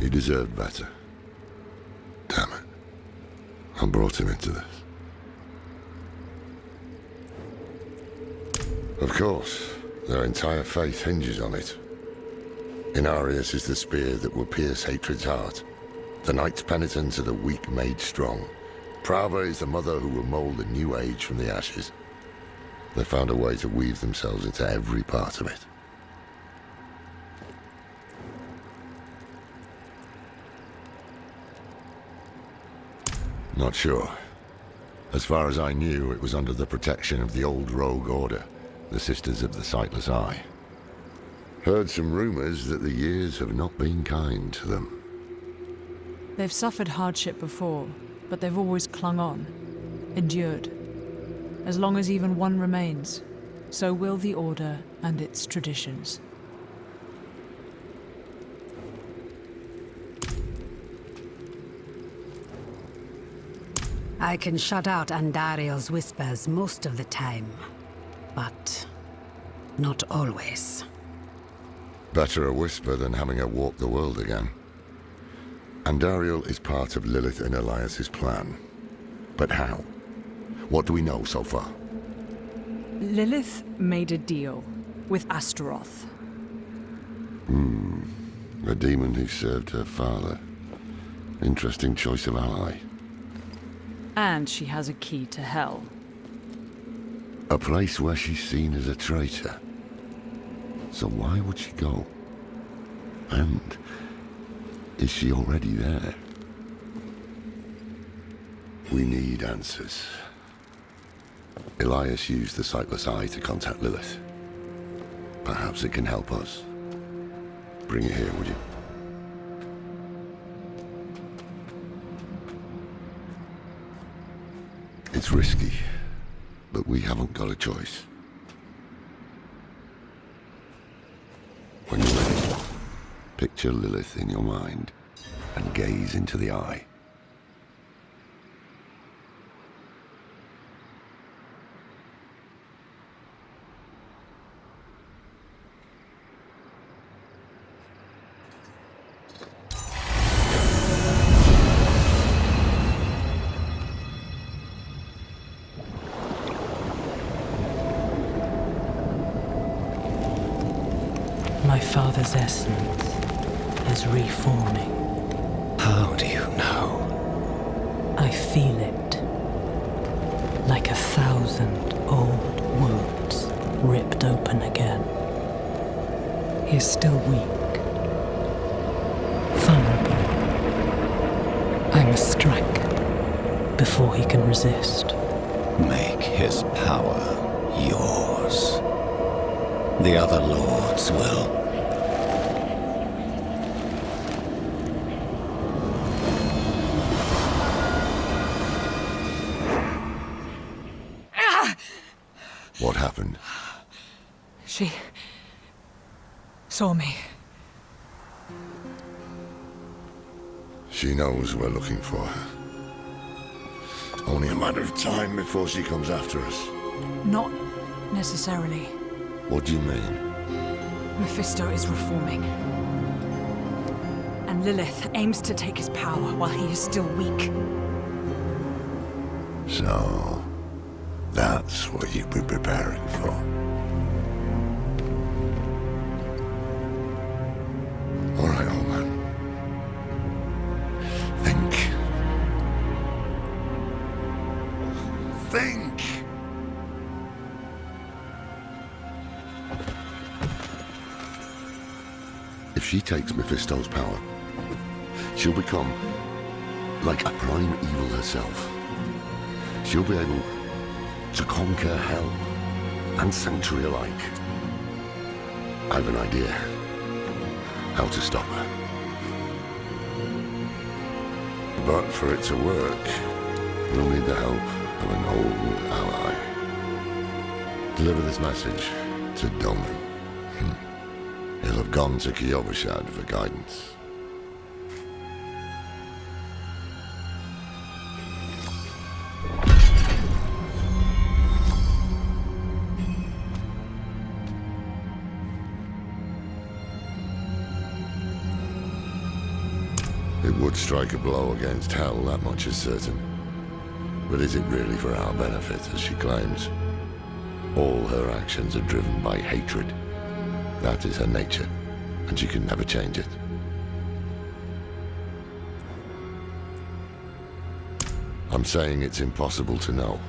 He deserved better. Damn it. I brought him into this. Of course, their entire faith hinges on it. Inarius is the spear that will pierce hatred's heart. The knight's penitence are the weak made strong. Prava is the mother who will mold a new age from the ashes. They found a way to weave themselves into every part of it. Not sure. As far as I knew, it was under the protection of the old rogue order, the Sisters of the Sightless Eye. Heard some rumors that the years have not been kind to them. They've suffered hardship before, but they've always clung on, endured. As long as even one remains, so will the Order and its traditions. I can shut out Andariel's whispers most of the time, but not always. Better a whisper than having her walk the world again. Andariel is part of Lilith and Elias's plan. But how? What do we know so far? Lilith made a deal with Astaroth. A demon who served her father. Interesting choice of ally. And she has a key to Hell. A place where she's seen as a traitor. So why would she go? And is she already there? We need answers. Elias used the Sightless Eye to contact Lilith. Perhaps it can help us. Bring it here, would you? It's risky, but we haven't got a choice. When you're ready, picture Lilith in your mind and gaze into the eye. My father's essence is reforming. How do you know? I feel it. Like 1,000 old wounds ripped open again. He's still weak. Vulnerable. I must strike before he can resist. Make his power yours. The other lords will. What happened? She saw me. She knows we're looking for her. Only a matter of time before she comes after us. Not necessarily. What do you mean? Mephisto is reforming. And Lilith aims to take his power while he is still weak. So, that's what you've been preparing for. All right, old man. Think. Think! If she takes Mephisto's power, she'll become like a prime evil herself. She'll be able to conquer hell and sanctuary alike. I have an idea how to stop her. But for it to work, we'll need the help of an old ally. Deliver this message to Donan. He'll have gone to Kyovashad for guidance. It would strike a blow against Hell, that much is certain. But is it really for our benefit, as she claims? All her actions are driven by hatred. That is her nature, and she can never change it. I'm saying it's impossible to know.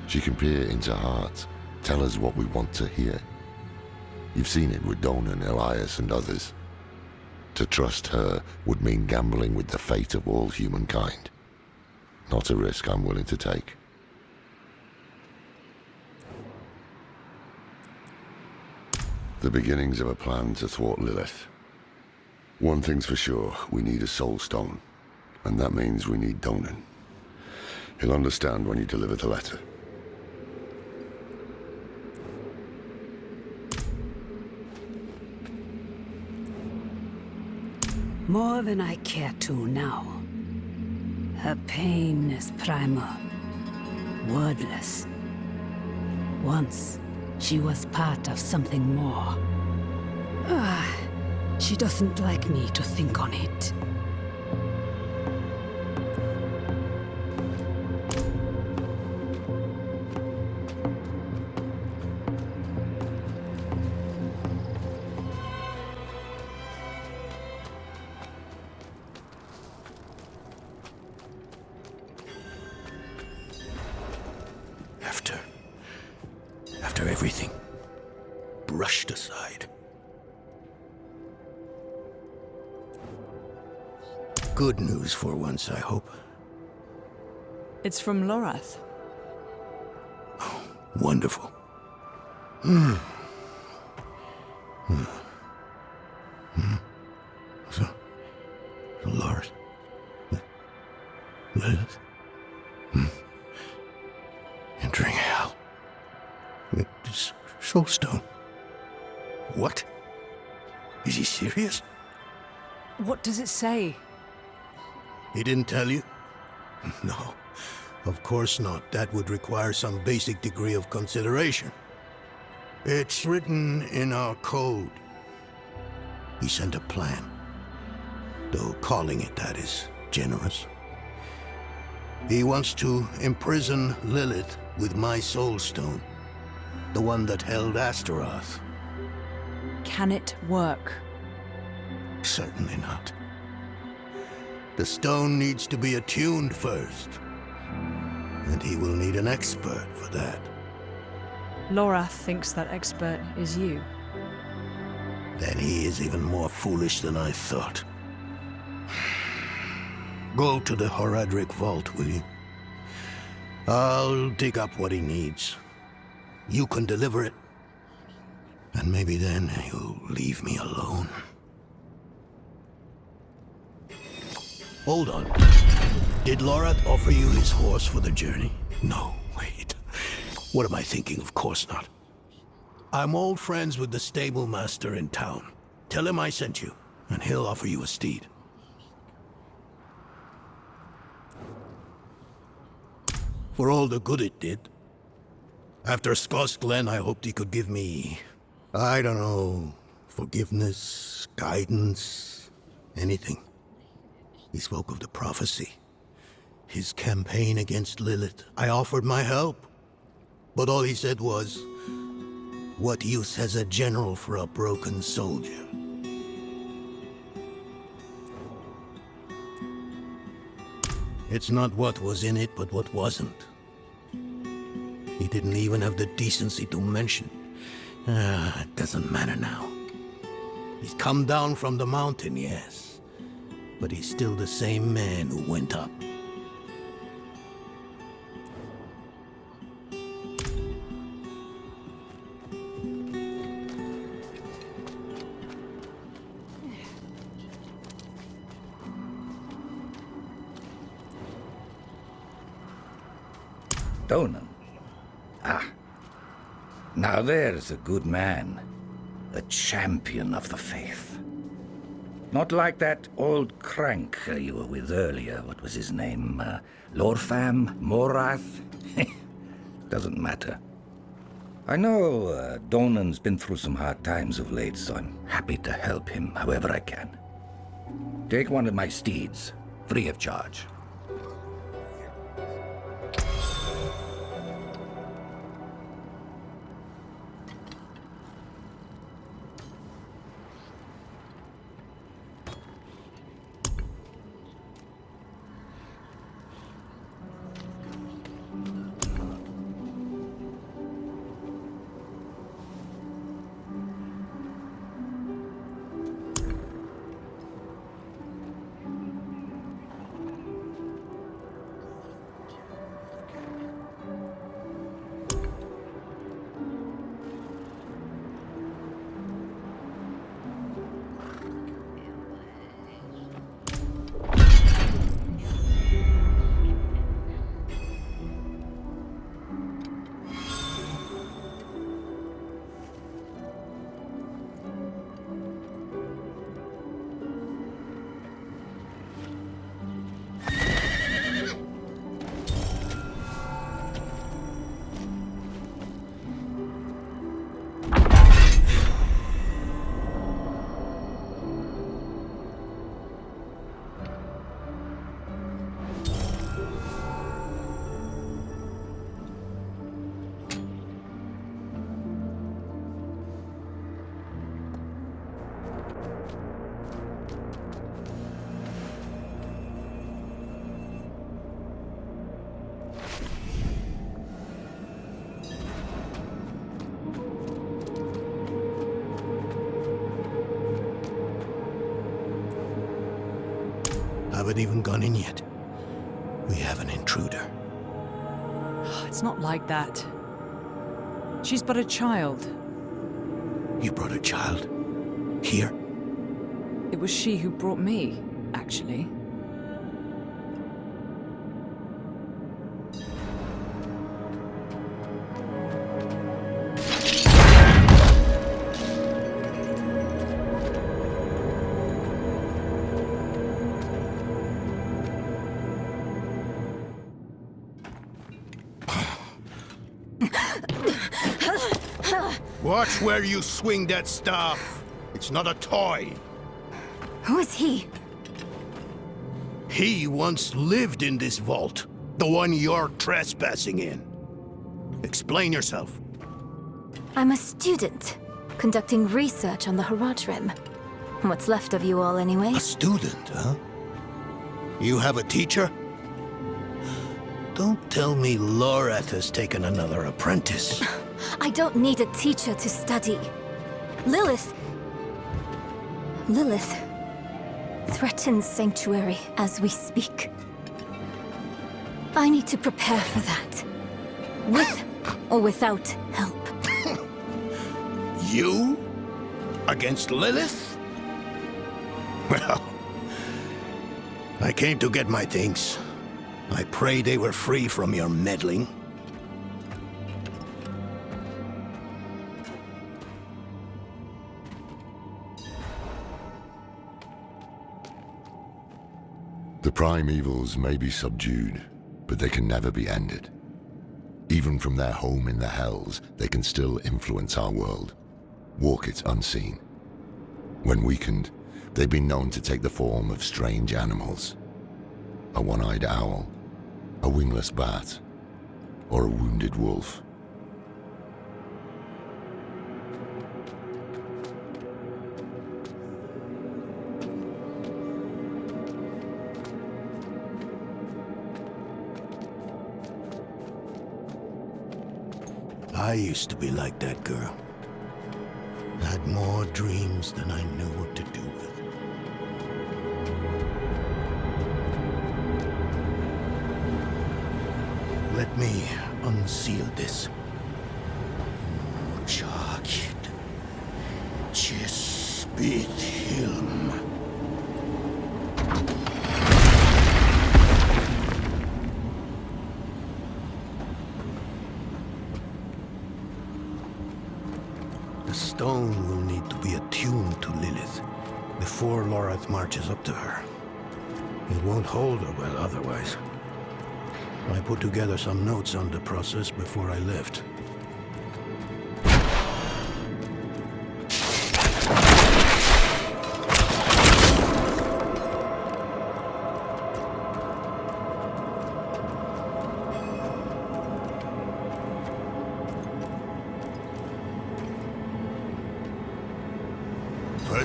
She can peer into hearts, tell us what we want to hear. You've seen it with Donan, Elias, and others. To trust her would mean gambling with the fate of all humankind. Not a risk I'm willing to take. The beginnings of a plan to thwart Lilith. One thing's for sure, we need a soul stone. And that means we need Donan. He'll understand when you deliver the letter. More than I care to now. Her pain is primal, wordless. Once, she was part of something more. She doesn't like me to think on it. After everything brushed aside. Good news for once, I hope. It's from Lorath. Oh, wonderful. So, Lord, Lilith, entering hell. Soulstone. What? Is he serious? What does it say? He didn't tell you? No, of course not. That would require some basic degree of consideration. It's written in our code. He sent a plan. Though calling it that is generous. He wants to imprison Lilith with my soulstone. The one that held Astaroth. Can it work? Certainly not. The stone needs to be attuned first. And he will need an expert for that. Lorath thinks that expert is you. Then he is even more foolish than I thought. Go to the Horadric vault, will you? I'll dig up what he needs. You can deliver it. And maybe then you'll leave me alone. Hold on. Did Lorath offer you his horse for the journey? No, wait. What am I thinking? Of course not. I'm old friends with the stable master in town. Tell him I sent you, and he'll offer you a steed. For all the good it did. After Skoss Glen, I hoped he could give me, I don't know, forgiveness, guidance, anything. He spoke of the prophecy, his campaign against Lilith. I offered my help, but all he said was, what use has a general for a broken soldier? It's not what was in it, but what wasn't. He didn't even have the decency to mention. It doesn't matter now. He's come down from the mountain, yes. But he's still the same man who went up. Donan. Now there's a good man. A champion of the faith. Not like that old crank you were with earlier. What was his name? Lorfam? Morath? Doesn't matter. I know Donan's been through some hard times of late, so I'm happy to help him however I can. Take one of my steeds, free of charge. Haven't even gone in yet. We have an intruder. It's not like that. She's but a child. You brought a child? Here? It was she who brought me, actually. Watch where you swing that staff. It's not a toy. Who is he? He once lived in this vault. The one you're trespassing in. Explain yourself. I'm a student, conducting research on the Horadric. What's left of you all, anyway? A student, huh? You have a teacher? Don't tell me Lorath has taken another apprentice. I don't need a teacher to study. Lilith threatens Sanctuary as we speak. I need to prepare for that. With or without help. You? Against Lilith? Well, I came to get my things. I pray they were free from your meddling. The primevals may be subdued, but they can never be ended. Even from their home in the Hells, they can still influence our world, walk it unseen. When weakened, they've been known to take the form of strange animals. A one-eyed owl, a wingless bat, or a wounded wolf. I used to be like that girl. Had more dreams than I knew what to do with. Let me unseal this. Jacket. Chespit Hilm. The stone will need to be attuned to Lilith before Lorath marches up to her. It won't hold her well otherwise. I put together some notes on the process before I left.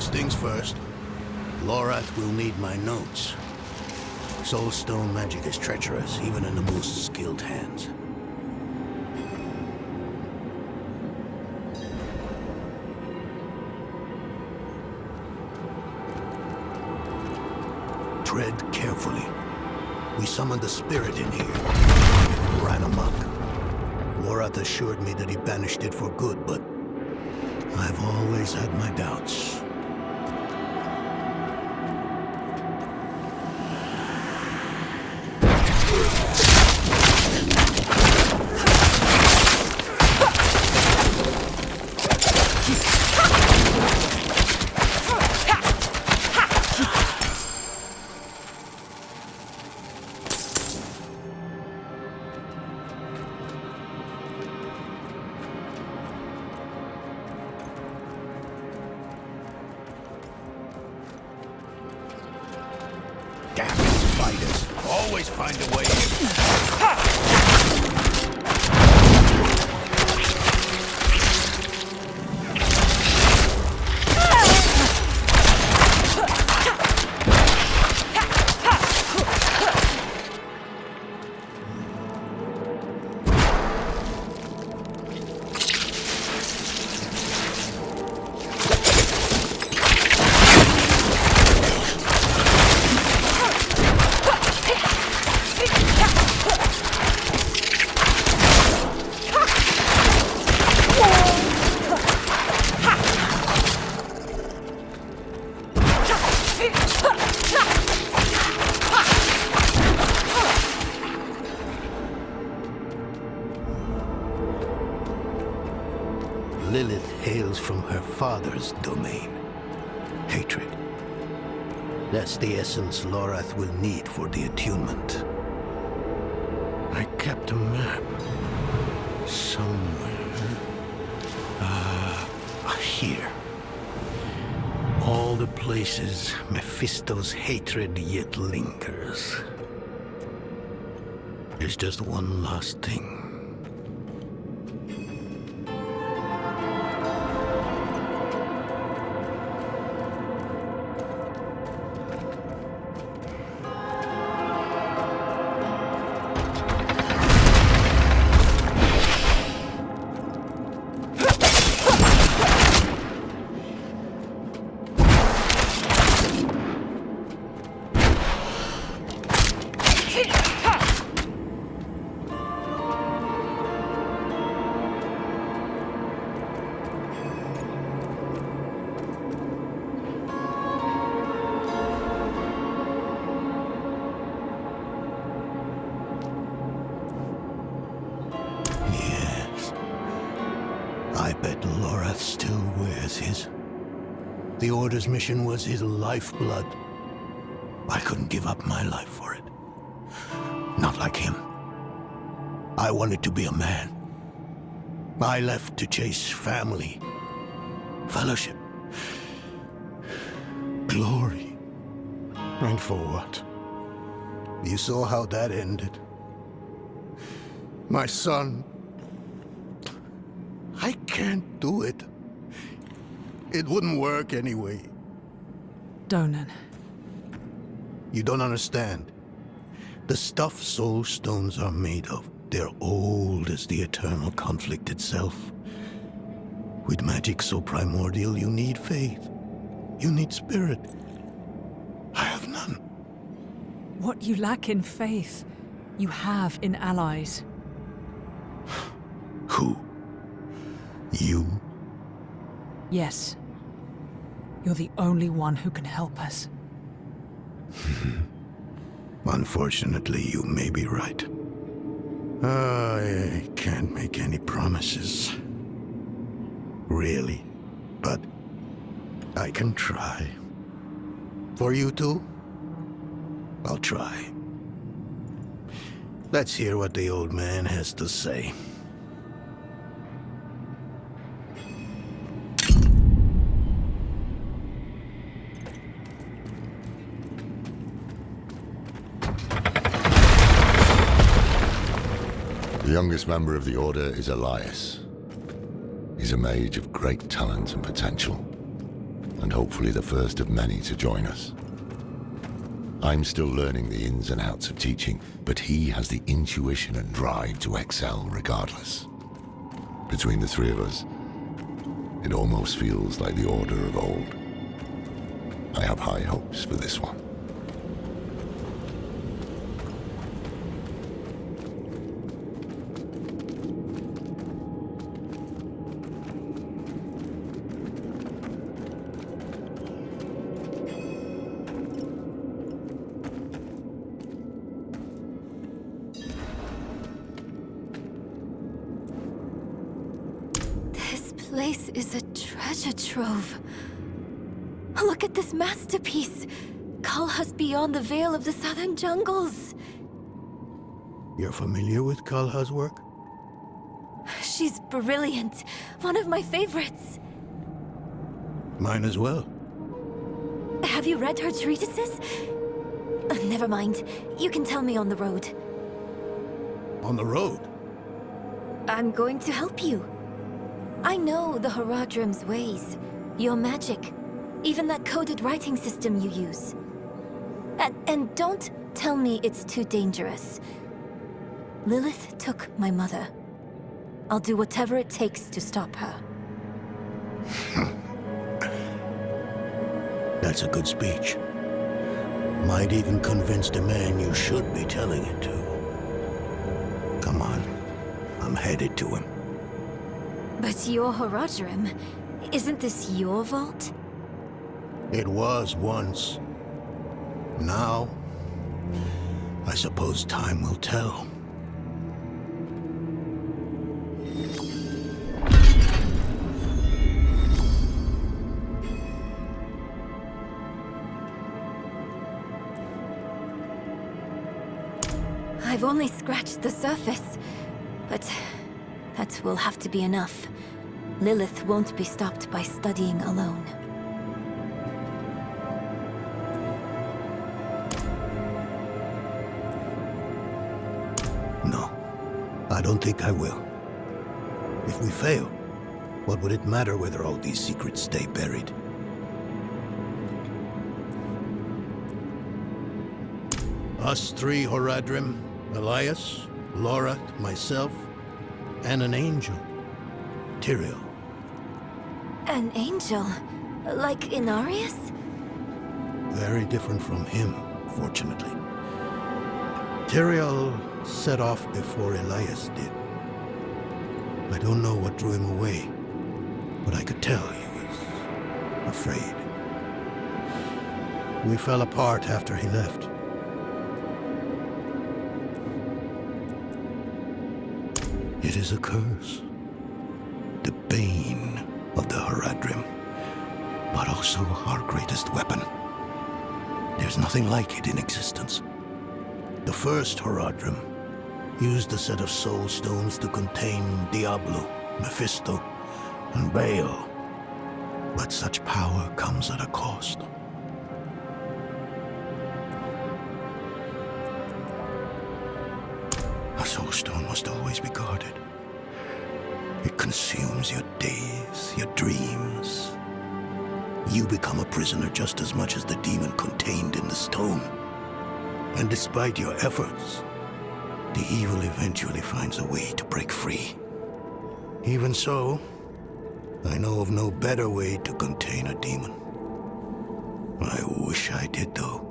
First things first, Lorath will need my notes. Soulstone magic is treacherous, even in the most skilled hands. Tread carefully. We summoned the spirit in here. It ran amok. Lorath assured me that he banished it for good, but I've always had my doubts. Damn it, spiders. Always find a way in. Lilith hails from her father's domain. Hatred. That's the essence Lorath will need for the attunement. I kept a map. Somewhere. Here. All the places Mephisto's hatred yet lingers. There's just one last thing. I bet Lorath still wears his. The Order's mission was his lifeblood. I couldn't give up my life for it. Not like him. I wanted to be a man. I left to chase family, fellowship, glory. And for what? You saw how that ended. My son. I can't do it. It wouldn't work anyway. Donan. You don't understand. The stuff soul stones are made of, they're old as the eternal conflict itself. With magic so primordial, you need faith. You need spirit. I have none. What you lack in faith, you have in allies. Who? You? Yes. You're the only one who can help us. Unfortunately, you may be right. I can't make any promises. Really. But I can try. For you two, I'll try. Let's hear what the old man has to say. The youngest member of the Order is Elias. He's a mage of great talent and potential. and hopefully the first of many to join us. I'm still learning the ins and outs of teaching, but he has the intuition and drive to excel regardless. Between the three of us, it almost feels like the Order of old. I have high hopes for this one. This place is a treasure trove. Look at this masterpiece! Kalha's beyond the veil of the southern jungles. You're familiar with Kalha's work? She's brilliant. One of my favorites. Mine as well. Have you read her treatises? Never mind. You can tell me on the road. On the road? I'm going to help you. I know the Horadrim's ways. Your magic. Even that coded writing system you use. And don't tell me it's too dangerous. Lilith took my mother. I'll do whatever it takes to stop her. That's a good speech. Might even convince the man you should be telling it to. Come on. I'm headed to him. But you're Horadrim. Isn't this your vault? It was once. Now, I suppose time will tell. I've only scratched the surface, but that will have to be enough. Lilith won't be stopped by studying alone. No, I don't think I will. If we fail, what would it matter whether all these secrets stay buried? Us three, Horadrim, Elias, Laura, myself, and an angel. Tyrael. An angel? Like Inarius? Very different from him, fortunately. Tyrael set off before Elias did. I don't know what drew him away, but I could tell he was afraid. We fell apart after he left. It is a curse. The bane of the Horadrim, but also our greatest weapon. There's nothing like it in existence. The first Horadrim used a set of soul stones to contain Diablo, Mephisto, and Baal. But such power comes at a cost. A soul stone must always be guarded. It consumes your days, your dreams. You become a prisoner just as much as the demon contained in the stone. And despite your efforts, the evil eventually finds a way to break free. Even so, I know of no better way to contain a demon. I wish I did, though.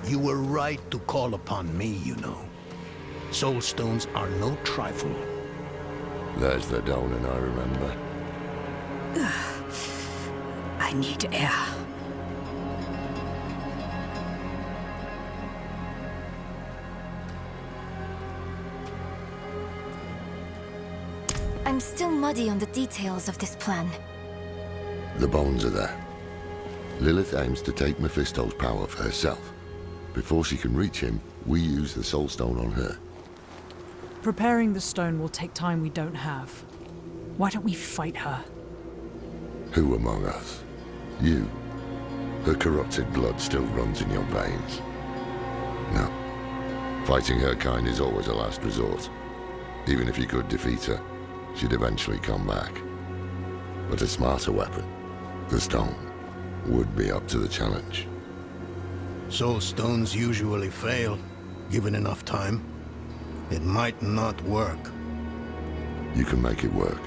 You were right to call upon me, you know. Soul stones are no trifle. There's the Donan I remember. I need air. I'm still muddy on the details of this plan. The bones are there. Lilith aims to take Mephisto's power for herself. Before she can reach him, we use the Soul Stone on her. Preparing the stone will take time we don't have. Why don't we fight her? Who among us? You. Her corrupted blood still runs in your veins. No. Fighting her kind is always a last resort. Even if you could defeat her, she'd eventually come back. But a smarter weapon, the stone, would be up to the challenge. Soul stones usually fail, given enough time. It might not work. You can make it work.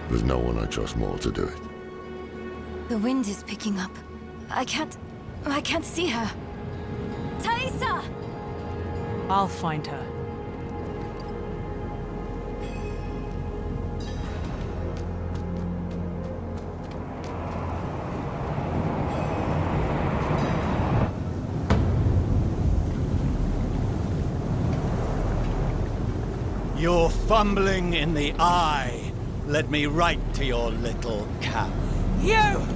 There's no one I trust more to do it. The wind is picking up. I can't see her. Taissa! I'll find her. You're fumbling in the eye. Let me write to your little cap. You!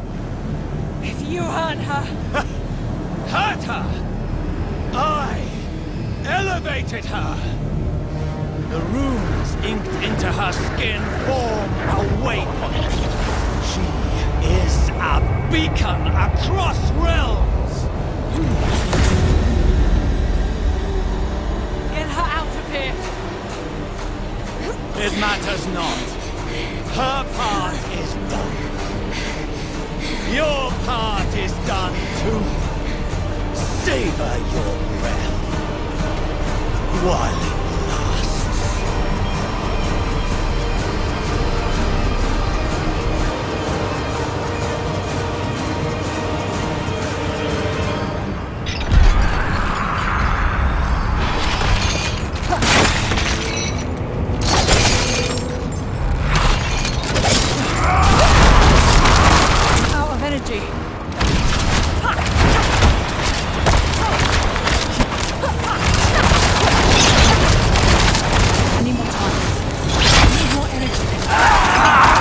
If you hurt her... Hurt her! I elevated her! The runes inked into her skin form a waypoint. She is a beacon across realms! Get her out of here! It matters not. Her part is done. Your part is done too. Savor your breath while it lasts. Out of energy. I need more time. I need more energy.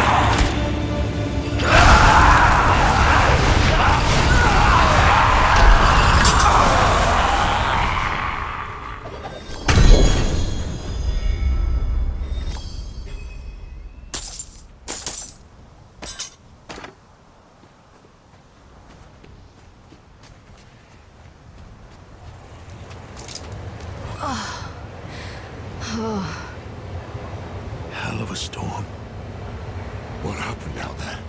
Hell of a storm. What happened out there?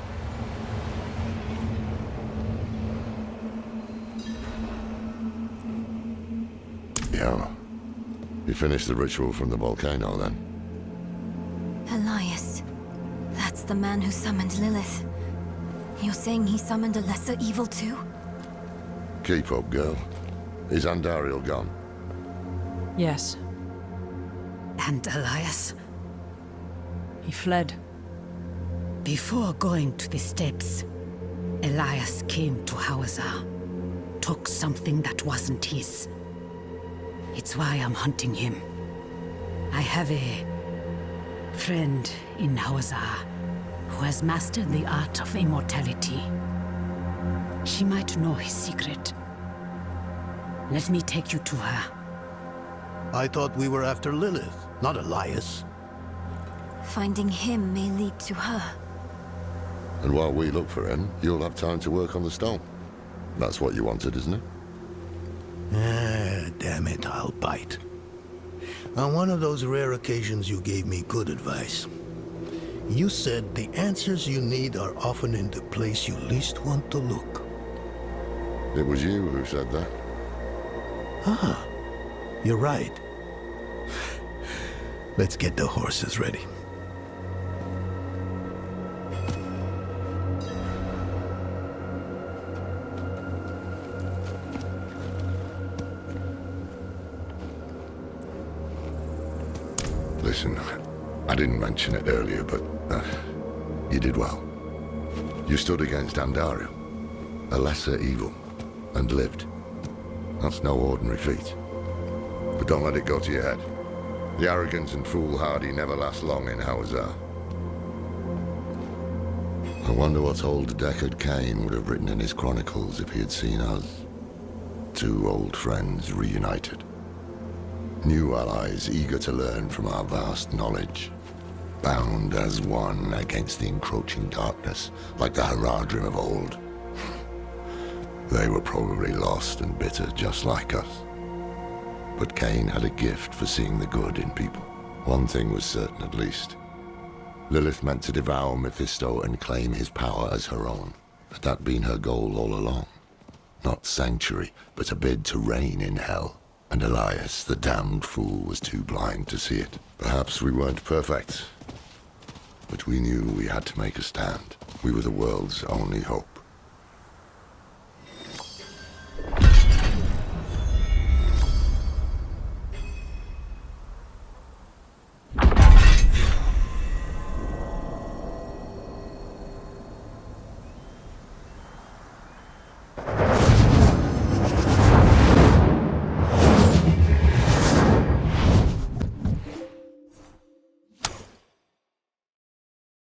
Yeah. You finished the ritual from the volcano, then? Elias. That's the man who summoned Lilith. You're saying he summoned a lesser evil too? Keep up, girl. Is Andariel gone? Yes, And Elias, he fled. before going to the steps, Elias came to Hawazar, took something that wasn't his. It's why I'm hunting him. I have a friend in Hawazar who has mastered the art of immortality. She might know his secret. Let me take you to her. I thought we were after Lilith, not Elias. Finding him may lead to her. And while we look for him, you'll have time to work on the stone. That's what you wanted, isn't it? Damn it, I'll bite. On one of those rare occasions you gave me good advice. You said the answers you need are often in the place you least want to look. It was you who said that. Ah, you're right. Let's get the horses ready. Listen, I didn't mention it earlier, but you did well. You stood against Andariel, a lesser evil, and lived. That's no ordinary feat. But don't let it go to your head. The arrogance and foolhardy never last long in Hawazar. I wonder what old Deckard Cain would have written in his chronicles if he had seen us. Two old friends reunited. New allies eager to learn from our vast knowledge. bound as one against the encroaching darkness, like the Horadric of old. They were probably lost and bitter, just like us. But Cain had a gift for seeing the good in people. One thing was certain, at least. Lilith meant to devour Mephisto and claim his power as her own. Had that been her goal all along? Not sanctuary, but a bid to reign in hell. And Elias, the damned fool, was too blind to see it. Perhaps we weren't perfect, but we knew we had to make a stand. We were the world's only hope.